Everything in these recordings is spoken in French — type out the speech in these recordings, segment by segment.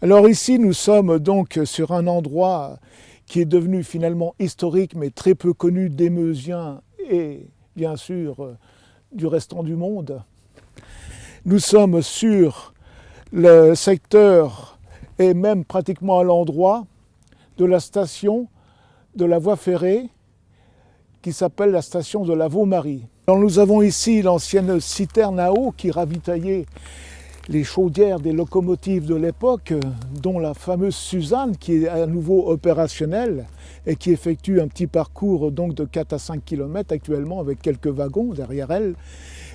Alors ici, nous sommes donc sur un endroit qui est devenu finalement historique, mais très peu connu des Meusiens et bien sûr du restant du monde. Nous sommes sur le secteur et même pratiquement à l'endroit de la station de la voie ferrée qui s'appelle la station de la Vaumary. Alors nous avons ici l'ancienne citerne à eau qui ravitaillait les chaudières des locomotives de l'époque, dont la fameuse Suzanne qui est à nouveau opérationnelle et qui effectue un petit parcours donc de 4 à 5 km actuellement avec quelques wagons derrière elle.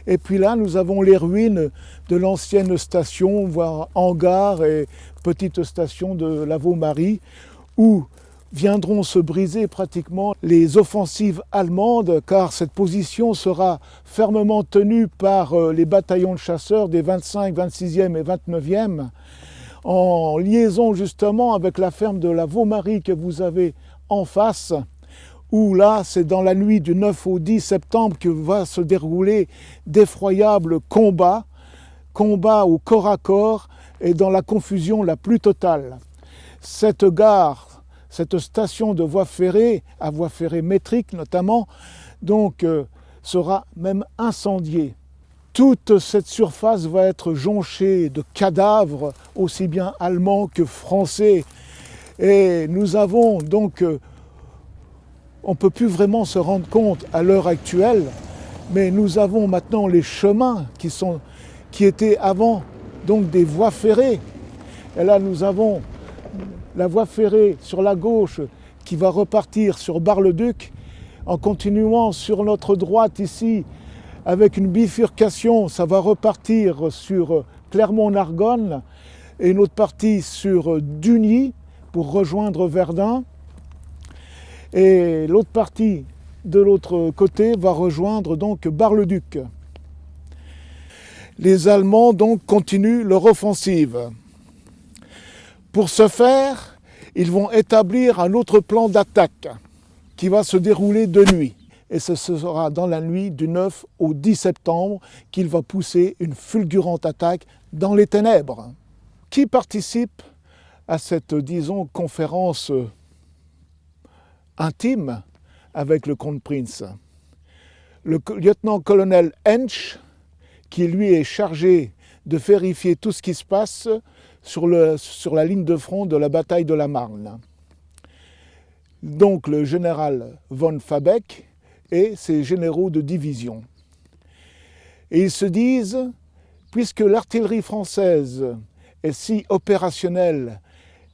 Et puis là, nous avons les ruines de l'ancienne station, voire hangar et petite station de la Vaumary, où viendront se briser pratiquement les offensives allemandes, car cette position sera fermement tenue par les bataillons de chasseurs des 25, 26e et 29e, en liaison justement avec la ferme de la Vaumary que vous avez en face, où là, c'est dans la nuit du 9 au 10 septembre que va se dérouler d'effroyables combats au corps à corps et dans la confusion la plus totale. Cette gare, cette station de voie ferrée, à voie ferrée métrique notamment, donc sera même incendiée. Toute cette surface va être jonchée de cadavres, aussi bien allemands que français. Et nous avons donc, on ne peut plus vraiment se rendre compte à l'heure actuelle, mais nous avons maintenant les chemins qui étaient avant donc des voies ferrées. Et là nous avons la voie ferrée sur la gauche qui va repartir sur Bar-le-Duc en continuant sur notre droite ici avec une bifurcation, ça va repartir sur Clermont-Argonne et une autre partie sur Dugny pour rejoindre Verdun et l'autre partie de l'autre côté va rejoindre donc Bar-le-Duc. Les Allemands donc continuent leur offensive. Pour ce faire, ils vont établir un autre plan d'attaque qui va se dérouler de nuit. Et ce sera dans la nuit du 9 au 10 septembre qu'il va pousser une fulgurante attaque dans les ténèbres. Qui participe à cette, disons, conférence intime avec le Kronprinz? Le lieutenant-colonel Hensch, qui lui est chargé de vérifier tout ce qui se passe sur la ligne de front de la bataille de la Marne. Donc le général von Fabeck et ses généraux de division. Et ils se disent, puisque l'artillerie française est si opérationnelle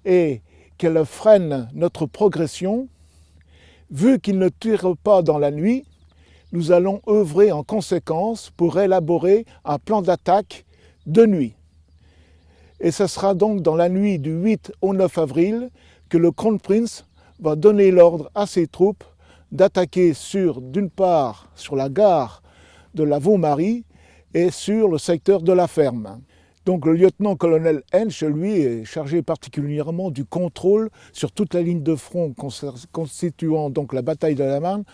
et qu'elle freine notre progression, vu qu'ils ne tirent pas dans la nuit, nous allons œuvrer en conséquence pour élaborer un plan d'attaque de nuit. Et ce sera donc dans la nuit du 8 au 9 avril que le Kronprinz va donner l'ordre à ses troupes d'attaquer d'une part sur la gare de la Vaumary et sur le secteur de la ferme. Donc le lieutenant-colonel Hensch, lui, est chargé particulièrement du contrôle sur toute la ligne de front constituant donc la bataille de la Marne,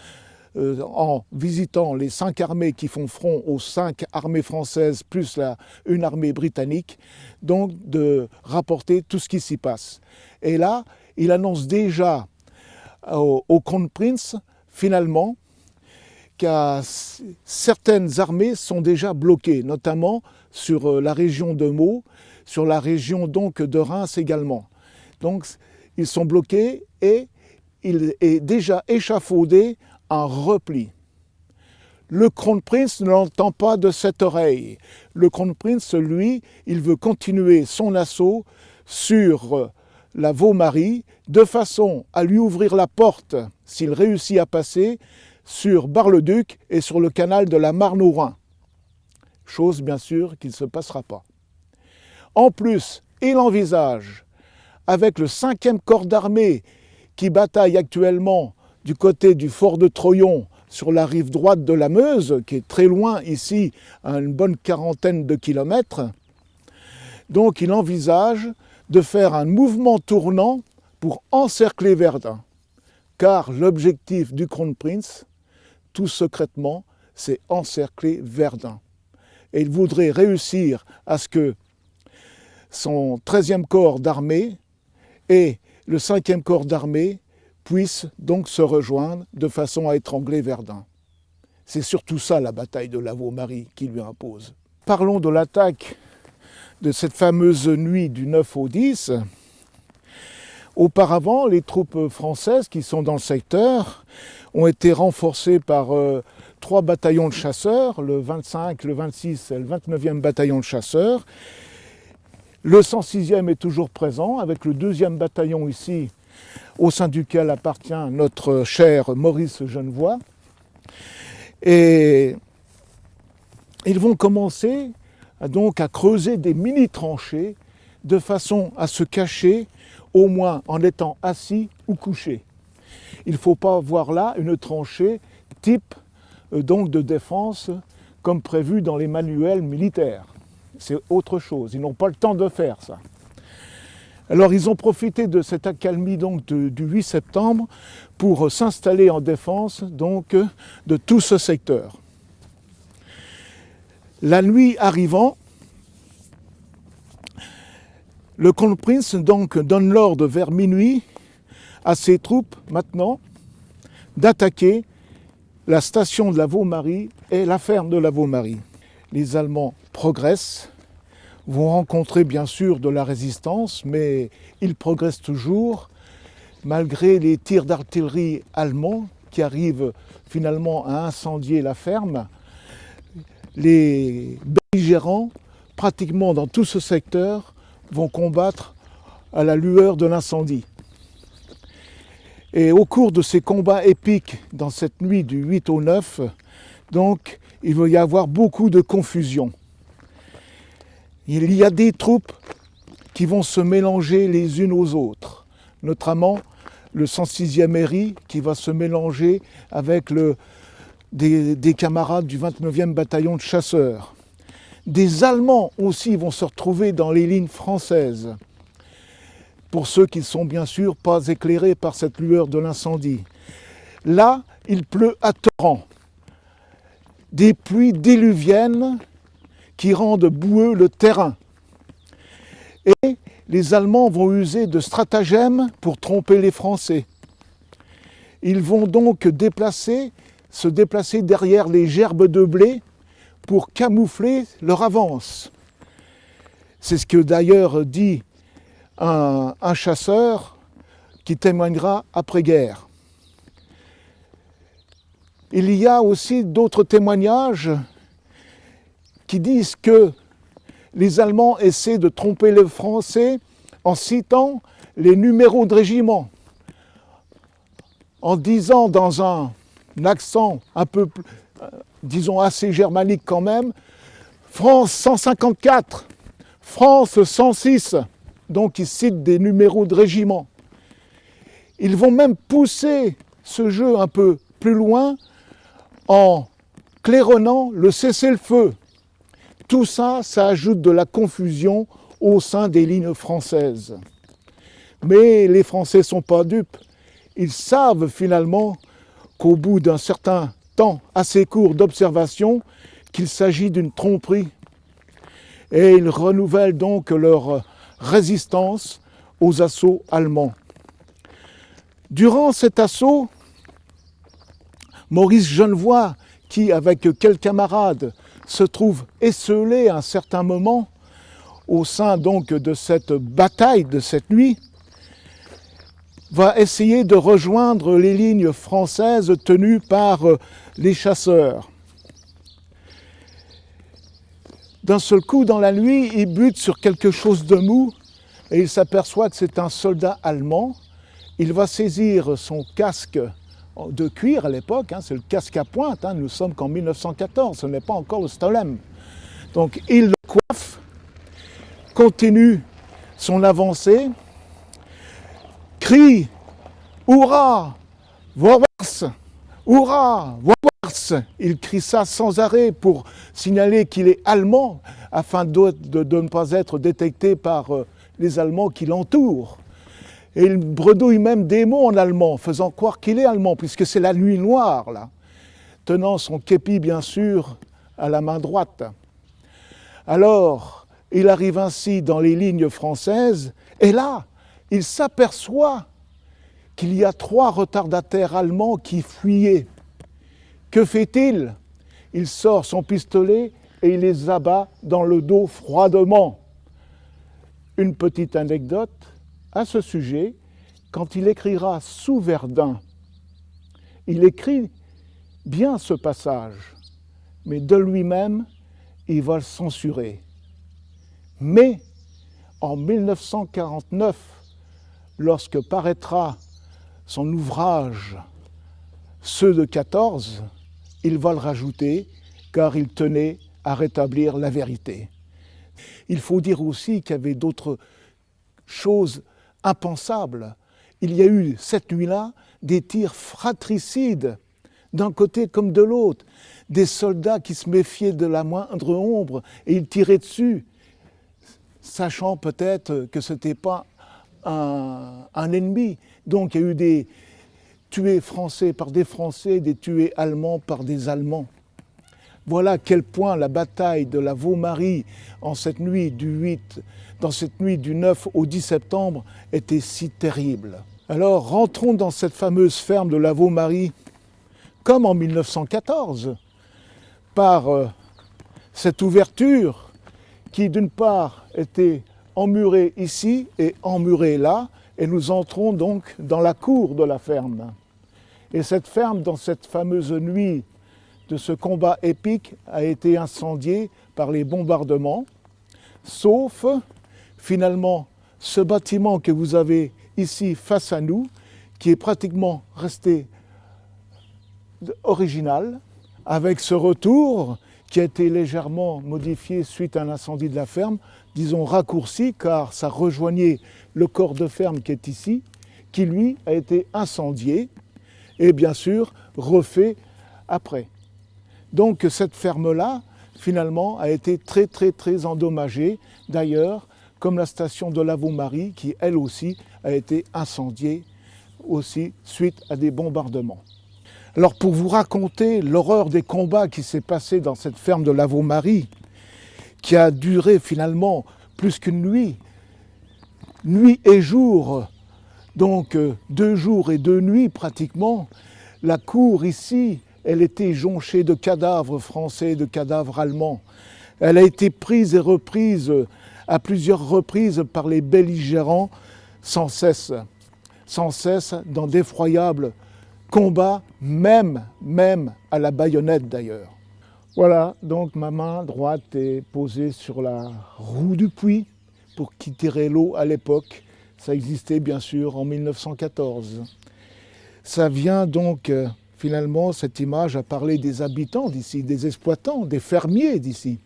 en visitant les 5 armées qui font front aux 5 armées françaises plus une armée britannique, donc de rapporter tout ce qui s'y passe. Et là, il annonce déjà au Kronprinz, finalement, que certaines armées sont déjà bloquées, notamment sur la région de Meaux, sur la région donc de Reims également. Donc ils sont bloqués et il est déjà échafaudé un repli. Le Kronprinz ne l'entend pas de cette oreille. Le Kronprinz, lui, il veut continuer son assaut sur la Vaumary de façon à lui ouvrir la porte, s'il réussit à passer, sur Bar-le-Duc et sur le canal de la Marne au Rhin. Chose bien sûr qui ne se passera pas. En plus, il envisage, avec le 5e corps d'armée qui bataille actuellement du côté du fort de Troyon, sur la rive droite de la Meuse, qui est très loin ici, à une bonne quarantaine de kilomètres. Donc il envisage de faire un mouvement tournant pour encercler Verdun. Car l'objectif du Kronprinz, tout secrètement, c'est encercler Verdun. Et il voudrait réussir à ce que son 13e corps d'armée et le 5e corps d'armée puissent donc se rejoindre de façon à étrangler Verdun. C'est surtout ça la bataille de Lavaux-Marie qui lui impose. Parlons de l'attaque de cette fameuse nuit du 9 au 10. Auparavant, les troupes françaises qui sont dans le secteur ont été renforcées par 3 bataillons de chasseurs, le 25, le 26 et le 29e bataillon de chasseurs. Le 106e est toujours présent, avec le 2e bataillon ici, au sein duquel appartient notre cher Maurice Genevoix. Et ils vont commencer donc à creuser des mini-tranchées de façon à se cacher, au moins en étant assis ou couché. Il ne faut pas voir là une tranchée type donc de défense comme prévu dans les manuels militaires. C'est autre chose, ils n'ont pas le temps de faire ça. Alors ils ont profité de cette accalmie donc du 8 septembre pour s'installer en défense donc de tout ce secteur. La nuit arrivant, le Kronprinz donc donne l'ordre vers minuit à ses troupes maintenant d'attaquer la station de Lavaux-Marie et la ferme de Lavaux-Marie. Les Allemands progressent, vont rencontrer bien sûr de la résistance, mais ils progressent toujours malgré les tirs d'artillerie allemands qui arrivent finalement à incendier la ferme. Les belligérants, pratiquement dans tout ce secteur, vont combattre à la lueur de l'incendie. Et au cours de ces combats épiques dans cette nuit du 8 au 9, donc, il va y avoir beaucoup de confusion. Il y a des troupes qui vont se mélanger les unes aux autres, notamment le 106e Héry qui va se mélanger avec des camarades du 29e bataillon de chasseurs. Des Allemands aussi vont se retrouver dans les lignes françaises, pour ceux qui ne sont bien sûr pas éclairés par cette lueur de l'incendie. Là, il pleut à torrents. Des pluies diluviennes qui rendent boueux le terrain. Et les Allemands vont user de stratagèmes pour tromper les Français. Ils vont donc se déplacer derrière les gerbes de blé pour camoufler leur avance. C'est ce que d'ailleurs dit un chasseur qui témoignera après-guerre. Il y a aussi d'autres témoignages qui disent que les Allemands essaient de tromper les Français en citant les numéros de régiment, en disant dans un accent un peu, disons assez germanique quand même, France 154, France 106, donc ils citent des numéros de régiment. Ils vont même pousser ce jeu un peu plus loin en claironnant le cessez-le-feu. Tout ça, ça ajoute de la confusion au sein des lignes françaises. Mais les Français ne sont pas dupes. Ils savent finalement qu'au bout d'un certain temps assez court d'observation, qu'il s'agit d'une tromperie. Et ils renouvellent donc leur résistance aux assauts allemands. Durant cet assaut, Maurice Genevoix, qui avec quelques camarades se trouve esseulé à un certain moment au sein donc de cette bataille de cette nuit, va essayer de rejoindre les lignes françaises tenues par les chasseurs. D'un seul coup, dans la nuit, il bute sur quelque chose de mou et il s'aperçoit que c'est un soldat allemand. Il va saisir son casque de cuir à l'époque, c'est le casque à pointe, nous sommes qu'en 1914, ce n'est pas encore le Stolem. Donc il le coiffe, continue son avancée, crie « Hurrah! Vorwärts! Hurrah! Vorwärts !» Il crie ça sans arrêt pour signaler qu'il est allemand, afin de ne pas être détecté par les Allemands qui l'entourent. Et il bredouille même des mots en allemand, faisant croire qu'il est allemand, puisque c'est la nuit noire, là, tenant son képi, bien sûr, à la main droite. Alors, Il arrive ainsi dans les lignes françaises, et là, il s'aperçoit qu'il y a 3 retardataires allemands qui fuyaient. Que fait-il? Il sort son pistolet et il les abat dans le dos froidement. Une petite anecdote à ce sujet, quand il écrira sous Verdun, il écrit bien ce passage, mais de lui-même, il va le censurer. Mais en 1949, lorsque paraîtra son ouvrage « Ceux de 14 », il va le rajouter car il tenait à rétablir la vérité. Il faut dire aussi qu'il y avait d'autres choses impensables. Il y a eu cette nuit-là des tirs fratricides d'un côté comme de l'autre, des soldats qui se méfiaient de la moindre ombre et ils tiraient dessus, sachant peut-être que ce n'était pas un ennemi. Donc il y a eu des tués français par des Français, des tués allemands par des Allemands. Voilà à quel point la bataille de la Vaud-Marie dans cette nuit du 9 au 10 septembre était si terrible. Alors rentrons dans cette fameuse ferme de la Vaud-Marie, comme en 1914, par cette ouverture qui d'une part était emmurée ici et emmurée là, et nous entrons donc dans la cour de la ferme. Et cette ferme, dans cette fameuse nuit de ce combat épique, a été incendiée par les bombardements, sauf finalement ce bâtiment que vous avez ici face à nous, qui est pratiquement resté original, avec ce retour qui a été légèrement modifié suite à l'incendie de la ferme, disons raccourci, car ça rejoignait le corps de ferme qui est ici, qui lui a été incendié et bien sûr refait après. Donc cette ferme-là, finalement, a été très très très endommagée, d'ailleurs, comme la station de la Vaud-Marie, qui elle aussi a été incendiée aussi suite à des bombardements. Alors pour vous raconter l'horreur des combats qui s'est passé dans cette ferme de la Vaud-Marie, qui a duré finalement plus qu'une nuit et jour, donc 2 jours et 2 nuits pratiquement, la cour ici, elle était jonchée de cadavres français, de cadavres allemands. Elle a été prise et reprise à plusieurs reprises par les belligérants sans cesse dans d'effroyables combats, même à la baïonnette d'ailleurs. Voilà, donc ma main droite est posée sur la roue du puits pour qui tirait l'eau à l'époque. Ça existait bien sûr en 1914. Ça vient donc finalement, cette image a parlé des habitants d'ici, des exploitants, des fermiers d'ici,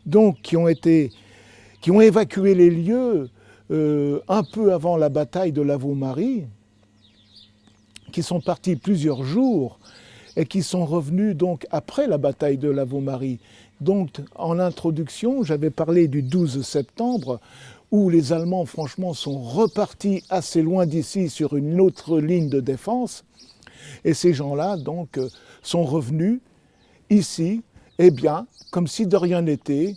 donc qui ont évacué les lieux un peu avant la bataille de la Vaud-Marie, qui sont partis plusieurs jours et qui sont revenus donc après la bataille de la Vaud-Marie. Donc en introduction, j'avais parlé du 12 septembre, où les Allemands franchement sont repartis assez loin d'ici sur une autre ligne de défense. Et ces gens-là donc sont revenus ici, eh bien, comme si de rien n'était,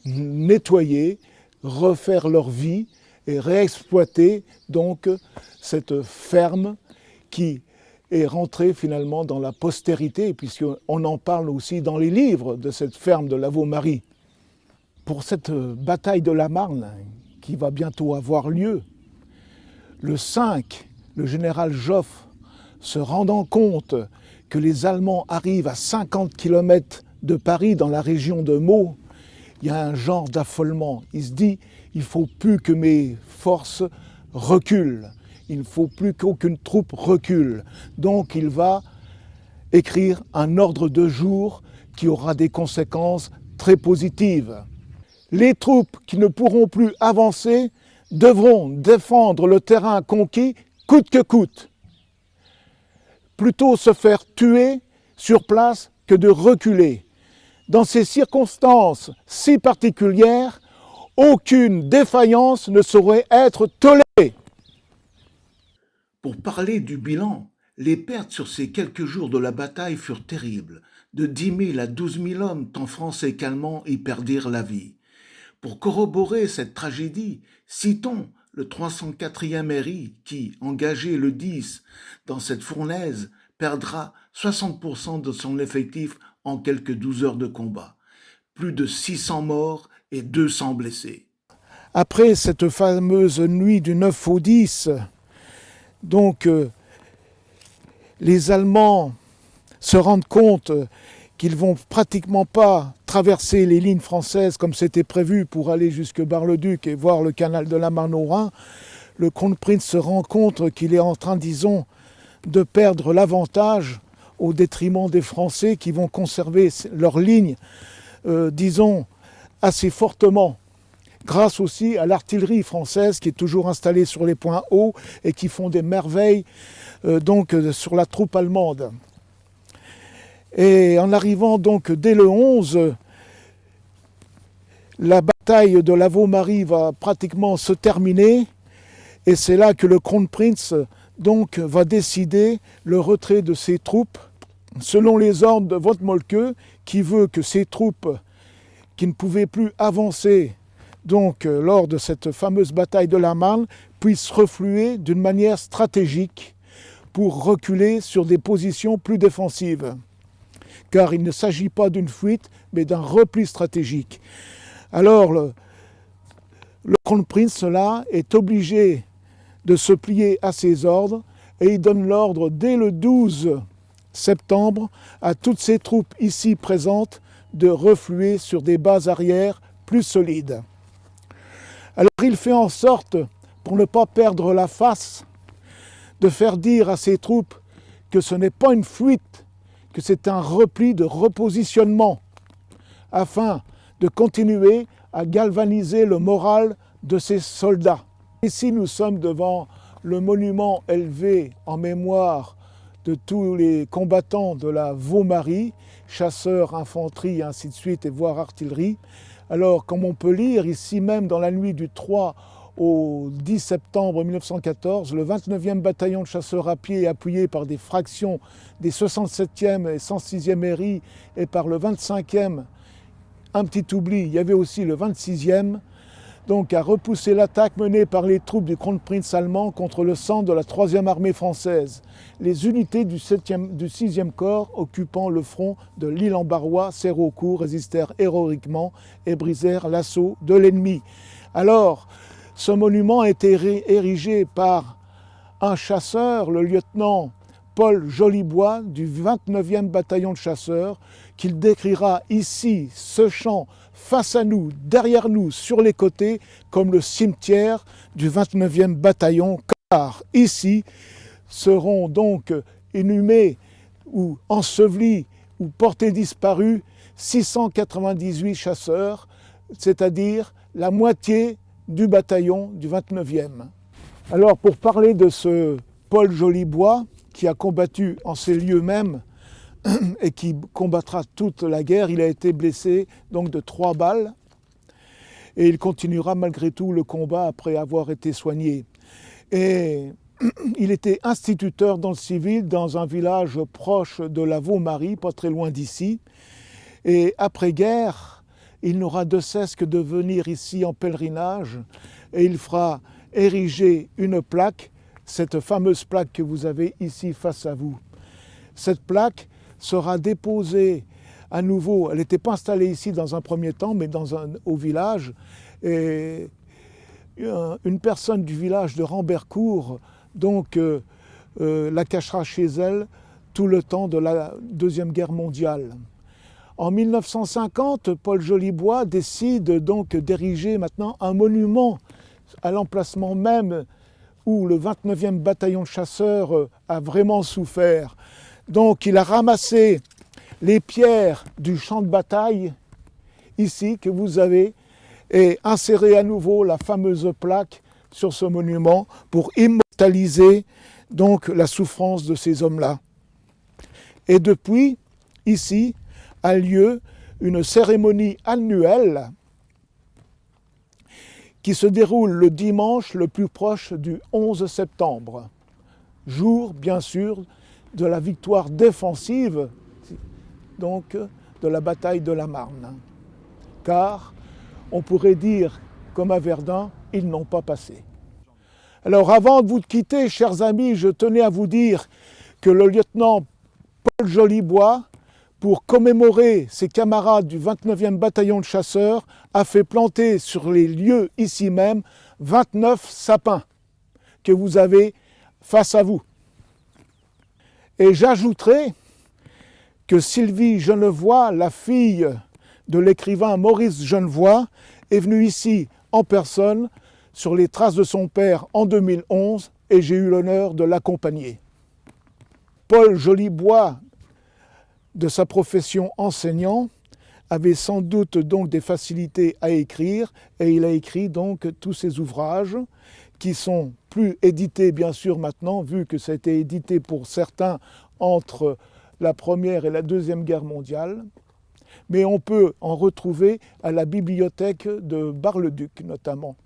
nettoyer, refaire leur vie et réexploiter donc cette ferme qui est rentrée finalement dans la postérité, puisqu'on en parle aussi dans les livres de cette ferme de la Vaud-Marie. Pour cette bataille de la Marne, qui va bientôt avoir lieu, le 5, le général Joffre, se rendant compte que les Allemands arrivent à 50 km de Paris, dans la région de Meaux, il y a un genre d'affolement. Il se dit, il ne faut plus que mes forces reculent. Il ne faut plus qu'aucune troupe recule. Donc il va écrire un ordre de jour qui aura des conséquences très positives. Les troupes qui ne pourront plus avancer devront défendre le terrain conquis coûte que coûte. Plutôt se faire tuer sur place que de reculer. Dans ces circonstances si particulières, aucune défaillance ne saurait être tolérée. Pour parler du bilan, les pertes sur ces quelques jours de la bataille furent terribles. De 10 000 à 12 000 hommes, tant français qu'allemands, y perdirent la vie. Pour corroborer cette tragédie, citons le 304e Héry qui, engagé le 10 dans cette fournaise, perdra 60% de son effectif en quelques 12 heures de combat. Plus de 600 morts et 200 blessés. Après cette fameuse nuit du 9 au 10, donc les Allemands se rendent compte qu'ils vont pratiquement pas traverser les lignes françaises comme c'était prévu pour aller jusque Bar-le-Duc et voir le canal de la Marne au Rhin. Le Kronprinz se rend compte qu'il est en train, disons, de perdre l'avantage au détriment des Français qui vont conserver leur ligne, disons, assez fortement, grâce aussi à l'artillerie française qui est toujours installée sur les points hauts et qui font des merveilles sur la troupe allemande. Et en arrivant donc dès le 11, la bataille de la Vaud-Marie va pratiquement se terminer et c'est là que le Kronprinz donc va décider le retrait de ses troupes selon les ordres de Wolff-Moltke qui veut que ces troupes qui ne pouvaient plus avancer donc lors de cette fameuse bataille de la Marne puissent refluer d'une manière stratégique pour reculer sur des positions plus défensives. Car il ne s'agit pas d'une fuite, mais d'un repli stratégique. Alors, le Kronprinz, là, est obligé de se plier à ses ordres, et il donne l'ordre dès le 12 septembre à toutes ses troupes ici présentes de refluer sur des bases arrières plus solides. Alors il fait en sorte, pour ne pas perdre la face, de faire dire à ses troupes que ce n'est pas une fuite, que c'est un repli de repositionnement, afin de continuer à galvaniser le moral de ses soldats. Ici, nous sommes devant le monument élevé en mémoire de tous les combattants de la Vaud-Marie, chasseurs, infanterie, ainsi de suite, et voire artillerie. Alors, comme on peut lire, ici même dans la nuit du 3 au 10 septembre 1914, le 29e bataillon de chasseurs à pied, appuyé par des fractions des 67e et 106e Héry et par le 25e, un petit oubli, il y avait aussi le 26e, donc a repoussé l'attaque menée par les troupes du Kronprinz allemand contre le centre de la 3e armée française. Les unités du 6e corps occupant le front de l'Île-en-Barrois, Serraucourt, résistèrent héroïquement et brisèrent l'assaut de l'ennemi. Alors, ce monument a été érigé par un chasseur, le lieutenant Paul Jolibois du 29e bataillon de chasseurs, qu'il décrira ici, ce champ, face à nous, derrière nous, sur les côtés, comme le cimetière du 29e bataillon, car ici seront donc inhumés ou ensevelis ou portés disparus 698 chasseurs, c'est-à-dire la moitié du bataillon du 29e. Alors pour parler de ce Paul Jolibois, qui a combattu en ces lieux mêmes et qui combattra toute la guerre, il a été blessé donc de 3 balles et il continuera malgré tout le combat après avoir été soigné. Et il était instituteur dans le civil dans un village proche de la Vaud-Marie, pas très loin d'ici. Et après-guerre, il n'aura de cesse que de venir ici en pèlerinage et il fera ériger une plaque, cette fameuse plaque que vous avez ici face à vous. Cette plaque sera déposée à nouveau, elle n'était pas installée ici dans un premier temps, mais au village. Et une personne du village de Rambercourt donc, la cachera chez elle tout le temps de la Deuxième Guerre mondiale. En 1950, Paul Jolibois décide donc d'ériger maintenant un monument à l'emplacement même où le 29e bataillon de chasseurs a vraiment souffert. Donc il a ramassé les pierres du champ de bataille, ici, que vous avez, et inséré à nouveau la fameuse plaque sur ce monument pour immortaliser donc la souffrance de ces hommes-là. Et depuis, ici, a lieu une cérémonie annuelle qui se déroule le dimanche le plus proche du 11 septembre, jour, bien sûr, de la victoire défensive donc, de la bataille de la Marne. Car on pourrait dire, comme à Verdun, ils n'ont pas passé. Alors avant de vous quitter, chers amis, je tenais à vous dire que le lieutenant Paul Jolibois, pour commémorer ses camarades du 29e bataillon de chasseurs, a fait planter sur les lieux ici même 29 sapins que vous avez face à vous. Et j'ajouterai que Sylvie Genevoix, la fille de l'écrivain Maurice Genevoix, est venue ici en personne sur les traces de son père en 2011 et j'ai eu l'honneur de l'accompagner. Paul Jolibois, de sa profession enseignant, avait sans doute donc des facilités à écrire et il a écrit donc tous ses ouvrages qui sont plus édités bien sûr maintenant, vu que ça a été édité pour certains entre la Première et la Deuxième Guerre mondiale, mais on peut en retrouver à la bibliothèque de Bar-le-Duc notamment.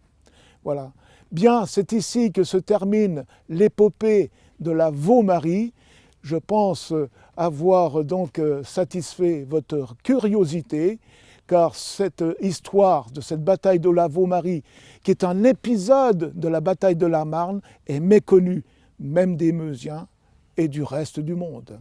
Voilà. Bien, c'est ici que se termine l'épopée de la Vaux-Marie. Je pense avoir donc satisfait votre curiosité, car cette histoire de cette bataille de la Vaux-Marie, qui est un épisode de la bataille de la Marne, est méconnue, même des Meusiens et du reste du monde.